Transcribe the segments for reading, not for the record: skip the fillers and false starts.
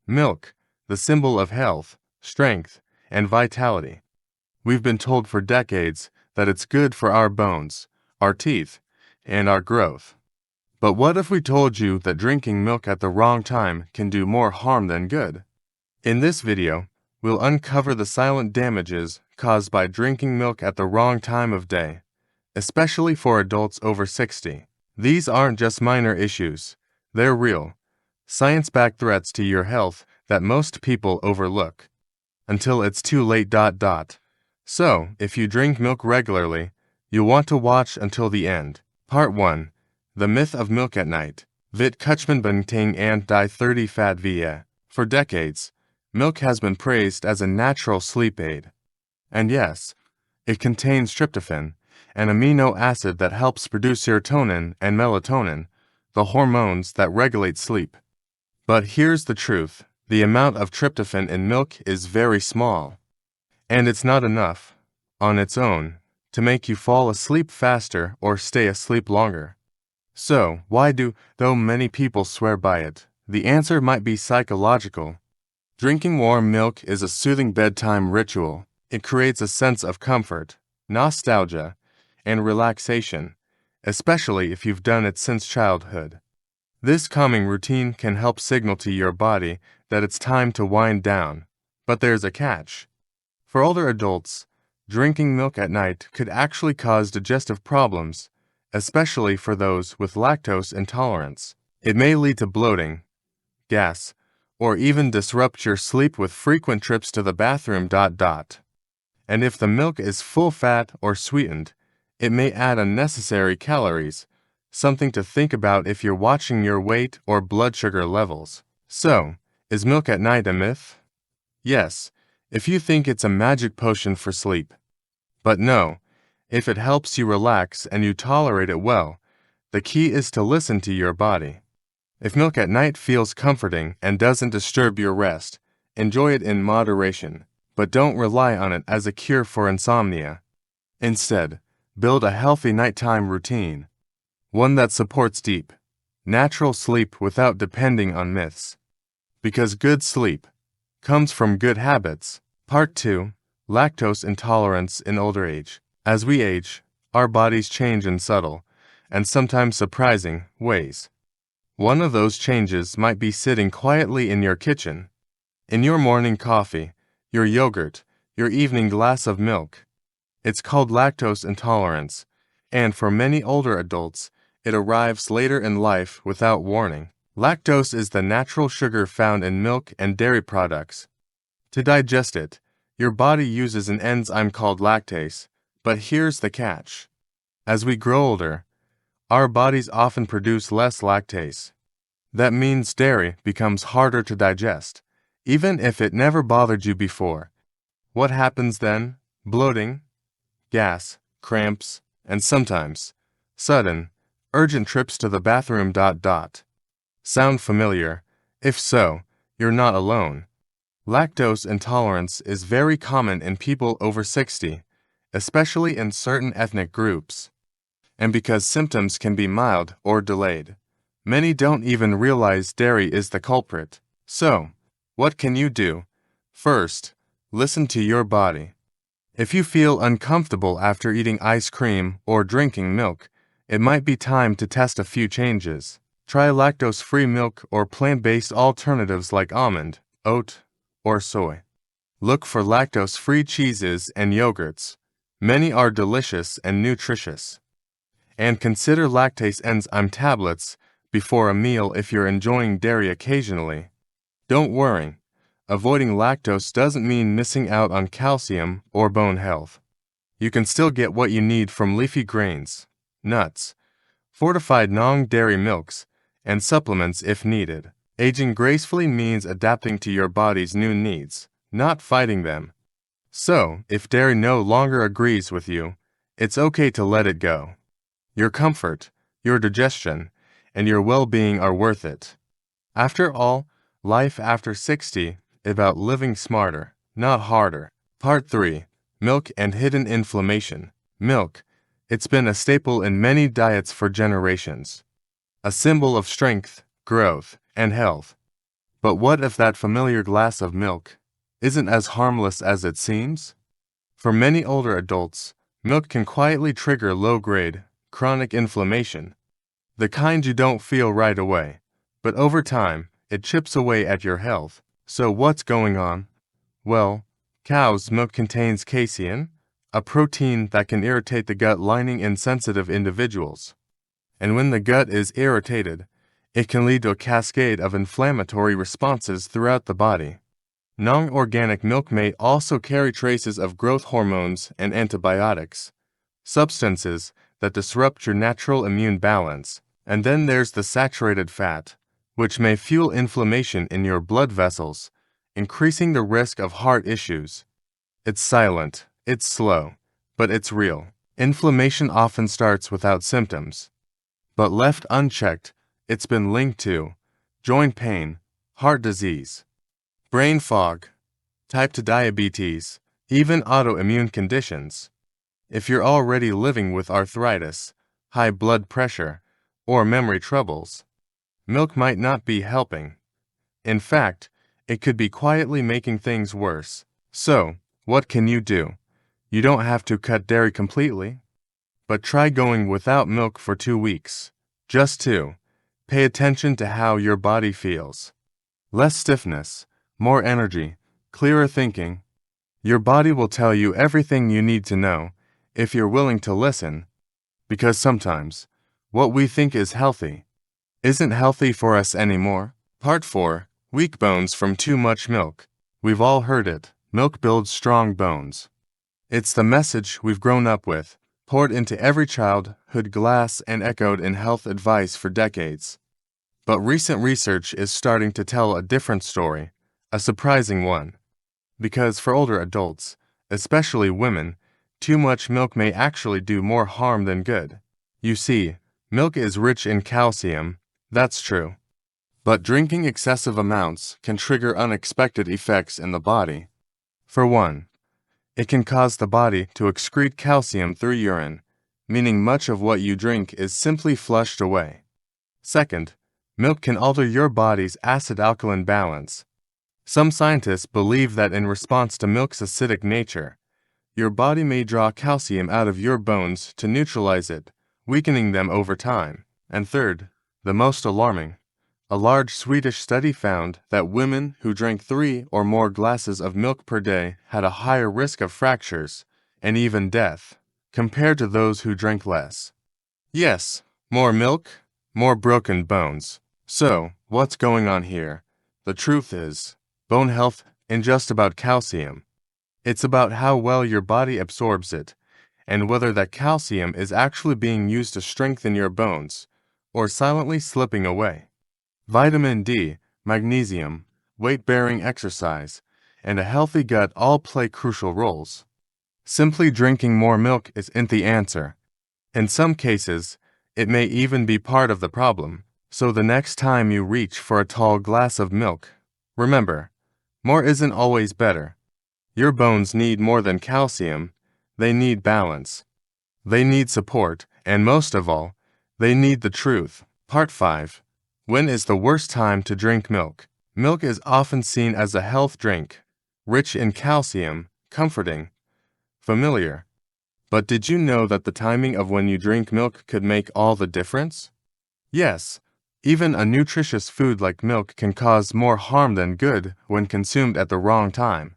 Milk, the symbol of health, strength, and vitality. We've been told for decades that it's good for our bones, our teeth, and our growth. But what if we told you that drinking milk at the wrong time can do more harm than good? In this video, we'll uncover the silent damages caused by drinking milk at the wrong time of day, especially for adults over 60. These aren't just minor issues, they're real, science-backed threats to your health that most people overlook. Until it's too late. So, if you drink milk regularly, you'll want to watch until the end. Part 1. The Myth of Milk at Night. Vit Kuchman Bunting and Di 30 Fat Via. For decades, milk has been praised as a natural sleep aid. And yes, it contains tryptophan, an amino acid that helps produce serotonin and melatonin, the hormones that regulate sleep. But here's the truth. The amount of tryptophan in milk is very small. And it's not enough, on its own, to make you fall asleep faster or stay asleep longer. So, why do, though many people swear by it? The answer might be psychological. Drinking warm milk is a soothing bedtime ritual. It creates a sense of comfort, nostalgia, and relaxation, especially if you've done it since childhood. This calming routine can help signal to your body that it's time to wind down. But there's a catch. For older adults, drinking milk at night could actually cause digestive problems, especially for those with lactose intolerance. It may lead to bloating, gas, or even disrupt your sleep with frequent trips to the bathroom. And if the milk is full fat or sweetened, it may add unnecessary calories, something to think about if you're watching your weight or blood sugar levels. So, is milk at night a myth? Yes, if you think it's a magic potion for sleep. But no, if it helps you relax and you tolerate it well, the key is to listen to your body. If milk at night feels comforting and doesn't disturb your rest, enjoy it in moderation, but don't rely on it as a cure for insomnia. Instead, build a healthy nighttime routine, one that supports deep, natural sleep without depending on myths. Because good sleep comes from good habits. Part 2. Lactose intolerance in older age. As we age, our bodies change in subtle, and sometimes surprising, ways. One of those changes might be sitting quietly in your kitchen, in your morning coffee, your yogurt, your evening glass of milk. It's called lactose intolerance, and for many older adults, it arrives later in life without warning. Lactose is the natural sugar found in milk and dairy products. To digest it, your body uses an enzyme called lactase, but here's the catch. As we grow older, our bodies often produce less lactase. That means dairy becomes harder to digest, even if it never bothered you before. What happens then? Bloating, gas, cramps, and sometimes sudden, urgent trips to the bathroom. Sound familiar? If so, you're not alone. Lactose intolerance is very common in people over 60, especially in certain ethnic groups. And because symptoms can be mild or delayed, many don't even realize dairy is the culprit. So, what can you do? First, listen to your body. If you feel uncomfortable after eating ice cream or drinking milk, it might be time to test a few changes. Try lactose-free milk or plant-based alternatives like almond, oat, or soy. Look for lactose-free cheeses and yogurts. Many are delicious and nutritious. And consider lactase enzyme tablets before a meal if you're enjoying dairy occasionally. Don't worry, avoiding lactose doesn't mean missing out on calcium or bone health. You can still get what you need from leafy grains, nuts, fortified non-dairy milks, and supplements if needed. Aging gracefully means adapting to your body's new needs, not fighting them. So, if dairy no longer agrees with you, it's okay to let it go. Your comfort, your digestion, and your well-being are worth it. After all, life after 60 is about living smarter, not harder. Part 3. Milk and hidden inflammation. Milk. It's been a staple in many diets for generations. A symbol of strength, growth, and health. But what if that familiar glass of milk isn't as harmless as it seems? For many older adults, milk can quietly trigger low-grade, chronic inflammation, the kind you don't feel right away, but over time, it chips away at your health. So what's going on? Well, cow's milk contains casein, a protein that can irritate the gut lining in sensitive individuals. And when the gut is irritated, it can lead to a cascade of inflammatory responses throughout the body. Non-organic milk may also carry traces of growth hormones and antibiotics, substances that disrupt your natural immune balance. And then there's the saturated fat, which may fuel inflammation in your blood vessels, increasing the risk of heart issues. It's silent, it's slow, but it's real. Inflammation often starts without symptoms, but left unchecked, it's been linked to joint pain, heart disease, brain fog, type 2 diabetes, even autoimmune conditions. If you're already living with arthritis, high blood pressure, or memory troubles, milk might not be helping. In fact, it could be quietly making things worse. So, what can you do? You don't have to cut dairy completely, but try going without milk for 2 weeks. Just 2. Pay attention to how your body feels. Less stiffness, more energy, clearer thinking. Your body will tell you everything you need to know if you're willing to listen, because sometimes what we think is healthy isn't healthy for us anymore. Part 4. Weak bones from too much milk. We've all heard it. Milk builds strong bones. It's the message we've grown up with, poured into every childhood glass and echoed in health advice for decades. But recent research is starting to tell a different story, a surprising one. Because for older adults, especially women, too much milk may actually do more harm than good. You see, milk is rich in calcium, that's true. But drinking excessive amounts can trigger unexpected effects in the body. For one, it can cause the body to excrete calcium through urine, meaning much of what you drink is simply flushed away. Second, milk can alter your body's acid-alkaline balance. Some scientists believe that in response to milk's acidic nature, your body may draw calcium out of your bones to neutralize it, weakening them over time. And third, the most alarming, a large Swedish study found that women who drank 3 or more glasses of milk per day had a higher risk of fractures and even death, compared to those who drank less. Yes, more milk, more broken bones. So, what's going on here? The truth is, bone health isn't just about calcium. It's about how well your body absorbs it, and whether that calcium is actually being used to strengthen your bones, or silently slipping away. Vitamin D, magnesium, weight-bearing exercise, and a healthy gut all play crucial roles. Simply drinking more milk isn't the answer. In some cases, it may even be part of the problem. So the next time you reach for a tall glass of milk, remember, more isn't always better. Your bones need more than calcium, they need balance. They need support, and most of all, they need the truth. Part 5. When is the worst time to drink milk? Milk is often seen as a health drink, rich in calcium, comforting, familiar. But did you know that the timing of when you drink milk could make all the difference? Yes, even a nutritious food like milk can cause more harm than good when consumed at the wrong time.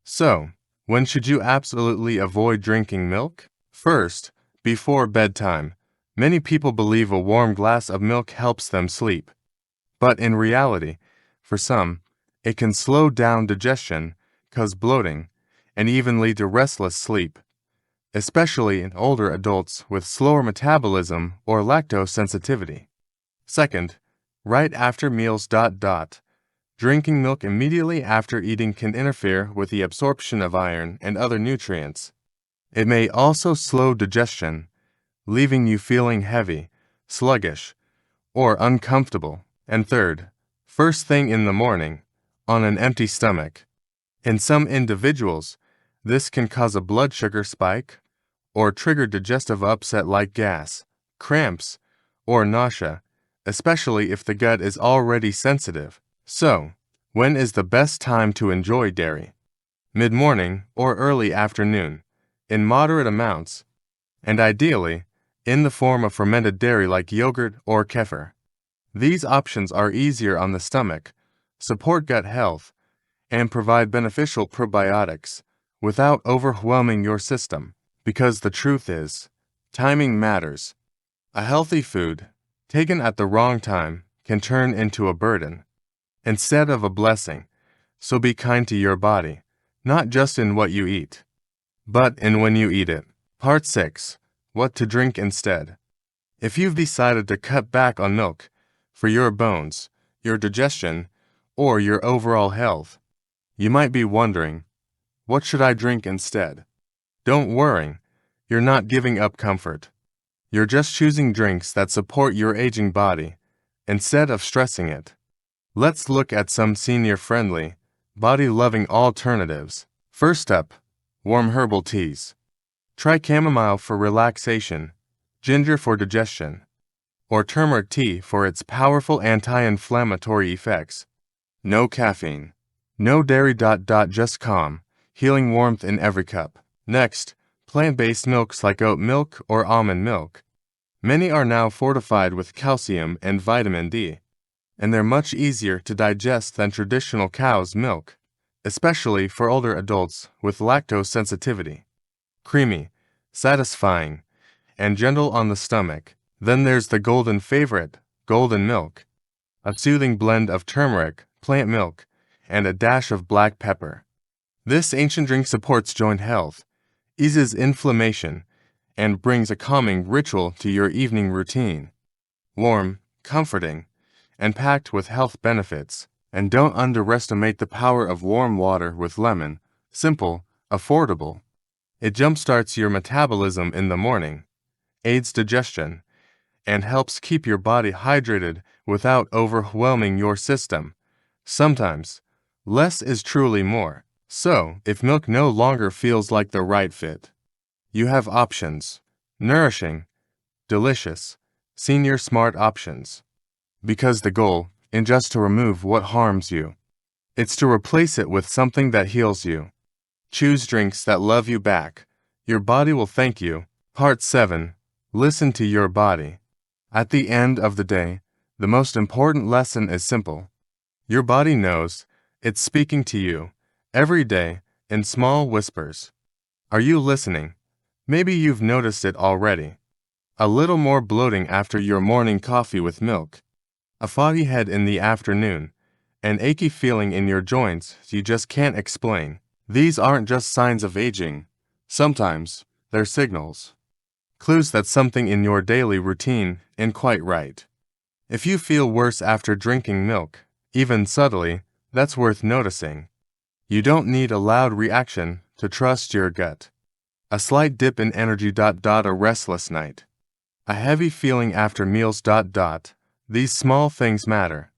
So, when should you absolutely avoid drinking milk? First, before bedtime. Many people believe a warm glass of milk helps them sleep. But in reality, for some, it can slow down digestion, cause bloating, and even lead to restless sleep, especially in older adults with slower metabolism or lactose sensitivity. Second, right after meals. Drinking milk immediately after eating can interfere with the absorption of iron and other nutrients. It may also slow digestion, leaving you feeling heavy, sluggish, or uncomfortable. And third, first thing in the morning, on an empty stomach. In some individuals, this can cause a blood sugar spike or trigger digestive upset like gas, cramps, or nausea, especially if the gut is already sensitive. So, When is the best time to enjoy dairy? Mid-morning or early afternoon, in moderate amounts, and ideally, in the form of fermented dairy like yogurt or kefir. These options are easier on the stomach, support gut health, and provide beneficial probiotics without overwhelming your system, because the truth is, timing matters. A healthy food, taken at the wrong time, can turn into a burden instead of a blessing, so be kind to your body, not just in what you eat, but in when you eat it. Part 6. What to drink instead. If you've decided to cut back on milk for your bones, your digestion, or your overall health, you might be wondering, what should I drink instead? Don't worry, you're not giving up comfort. You're just choosing drinks that support your aging body, instead of stressing it. Let's look at some senior-friendly, body-loving alternatives. First up, warm herbal teas. Try chamomile for relaxation, ginger for digestion, or turmeric tea for its powerful anti-inflammatory effects. No caffeine, no dairy. Just calm, healing warmth in every cup. Next, plant-based milks like oat milk or almond milk. Many are now fortified with calcium and vitamin D, and they're much easier to digest than traditional cow's milk, especially for older adults with lactose sensitivity. Creamy, satisfying, and gentle on the stomach. Then there's the golden favorite, golden milk, a soothing blend of turmeric, plant milk, and a dash of black pepper. This ancient drink supports joint health, eases inflammation, and brings a calming ritual to your evening routine. Warm, comforting, and packed with health benefits. And don't underestimate the power of warm water with lemon. Simple, affordable. It jumpstarts your metabolism in the morning, aids digestion, and helps keep your body hydrated without overwhelming your system. Sometimes, less is truly more. So, if milk no longer feels like the right fit, you have options. Nourishing, delicious, senior smart options. Because the goal isn't just to remove what harms you. It's to replace it with something that heals you. Choose drinks that love you back. Your body will thank you. Part 7. Listen to your body. At the end of the day, the most important lesson is simple. Your body knows it's speaking to you every day in small whispers. Are you listening? Maybe you've noticed it already. A little more bloating after your morning coffee with milk. A foggy head in the afternoon. An achy feeling in your joints you just can't explain. These aren't just signs of aging. Sometimes, they're signals. Clues that something in your daily routine isn't quite right. If you feel worse after drinking milk, even subtly, that's worth noticing. You don't need a loud reaction to trust your gut. A slight dip in energy. A restless night. A heavy feeling after meals. These small things matter.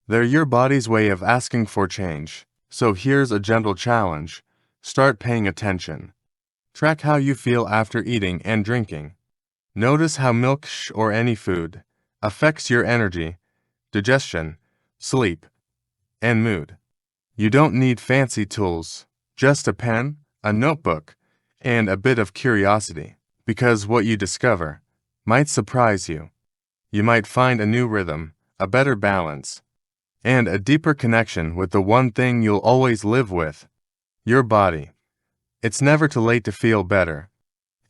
They're your body's way of asking for change. So here's a gentle challenge. Start paying attention. Track how you feel after eating and drinking. Notice how milk or any food affects your energy, digestion, sleep, and mood. You don't need fancy tools, just a pen, a notebook, and a bit of curiosity, because what you discover might surprise you. You might find a new rhythm, a better balance, and a deeper connection with the one thing you'll always live with, your body. It's never too late to feel better.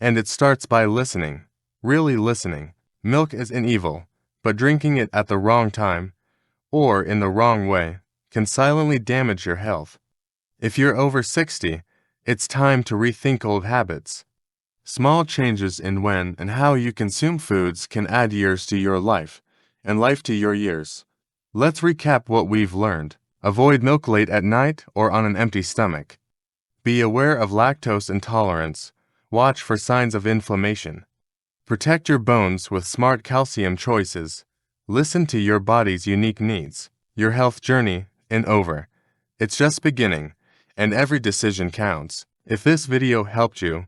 And it starts by listening, really listening. Milk isn't evil, but drinking it at the wrong time, or in the wrong way, can silently damage your health. If you're over 60, it's time to rethink old habits. Small changes in when and how you consume foods can add years to your life, and life to your years. Let's recap what we've learned. Avoid milk late at night or on an empty stomach. Be aware of lactose intolerance. Watch for signs of inflammation. Protect your bones with smart calcium choices. Listen to your body's unique needs. Your health journey isn't over. It's just beginning, and every decision counts. If this video helped you,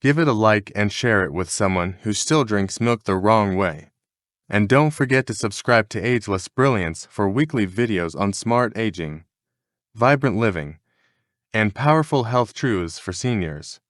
give it a like and share it with someone who still drinks milk the wrong way. And don't forget to subscribe to Ageless Brilliance for weekly videos on smart aging. vibrant living, and powerful health truths for seniors.